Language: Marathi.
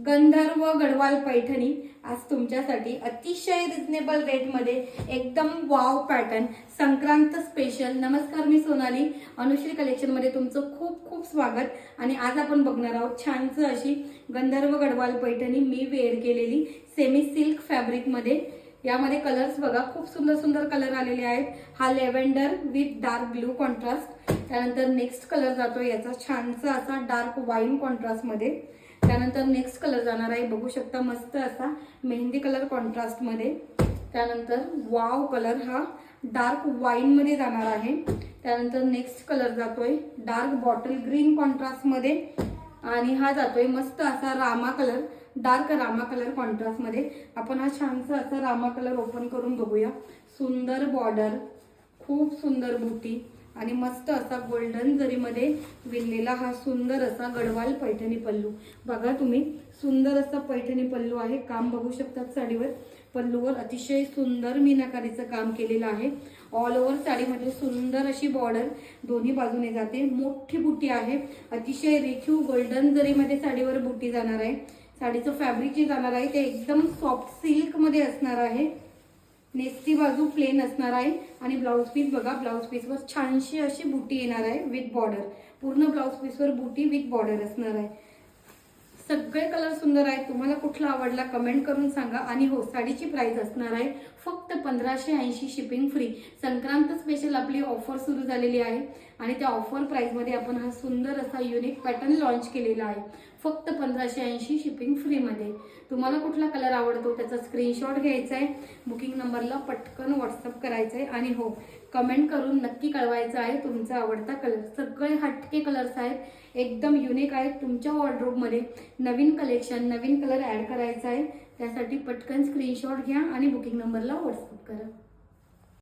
गंधर्व गढवाल पैठणी आज तुमच्यासाठी अतिशय रिजनेबल रेटमध्ये एकदम वाव पॅटर्न संक्रांत स्पेशल। नमस्कार, मी सोनाली, अनुश्री कलेक्शनमध्ये तुमचं खूप खूप स्वागत। आणि आज आपण बघणार आहोत छानसं अशी गंधर्व गढवाल पैठणी मी वेअर केलेली सेमी सिल्क फॅब्रिकमध्ये। यामध्ये कलर्स बघा, खूप सुंदर सुंदर कलर आलेले आहेत। हा lavender with dark blue contrast, त्यानंतर नेक्स्ट कलर जातो याचा छानसा असा डार्क वाईन कॉन्ट्रास्ट मध्ये। त्यानंतर नेक्स्ट कलर जाणार आहे, बघू शकता मस्त असा मेहंदी कलर कॉन्ट्रास्ट मध्ये। त्यानंतर वाव कलर हा डार्क वाईन मध्ये जाणार आहे। त्यानंतर नेक्स्ट कलर जातोय डार्क बॉटल ग्रीन कॉन्ट्रास्ट मध्ये, आणि हा जातोय मस्त असा Rama colour, dark Rama colour contrast मध्ये। आपण हा छानसा असा रामा कलर ओपन करून बघूया। सुंदर बॉर्डर, खूप सुंदर बुटी आणि मस्त असा गोल्डन जरीमध्ये विणलेला हा सुंदर असा गढवाल पैठणी पल्लू। बघा तुम्ही, सुंदर असा पैठणी पल्लू आहे। काम बघू शकतात साडीवर, पल्लूवर अतिशय सुंदर मीनाकारीचं काम केलेलं आहे। ऑल ओव्हर साडीमध्ये सुंदर अशी बॉर्डर दोन्ही बाजूने जाते। मोठी बुटी आहे, अतिशय रेखीव गोल्डन जरीमध्ये साडीवर बुटी जाणार आहे। साडीचं फॅब्रिक जे जाणार आहे ते एकदम सॉफ्ट सिल्क मध्ये असणार आहे। नेसची बाजू प्लेन असणार आहे आणि ब्लाउज पीस बघा, ब्लाउज पीसवर छानशी अशी बुटी येणार आहे विथ बॉर्डर। पूर्ण ब्लाउज पीसवर बुटी विथ बॉर्डर असणार आहे। सगळे कलर सुंदर आहेत। तुम्हाला कुठला आवडला कमेंट करून सांगा। आणि हो, साडीची प्राइस असणार आहे फक्त 1580 शिपिंग फ्री। संक्रांत स्पेशल आपली ऑफर सुरू झालेली आहे आणि त्या ऑफर प्राइस मध्ये आपण हा सुंदर असा युनिक पॅटर्न लॉन्च केलेला आहे फक्त 1580 शिपिंग फ्री मध्ये। तुम्हाला कुठला कलर आवडतो त्याचा स्क्रीनशॉट घ्यायचा आहे, बुकिंग नंबरला पटकन व्हॉट्सअप करायचा आहे आणि हो, कमेंट करून नक्की कळवायचं आहे तुमचा आवडता कलर। सगळे हटके कलर्स आहेत, एकदम युनिक आहेत। तुमच्या वॉर्डरोबमध्ये नवीन कलेक्शन, नवीन कलर ऍड करायचा आहे, त्यासाठी पटकन स्क्रीनशॉट घ्या आणि बुकिंग नंबरला व्हॉट्सअप करा।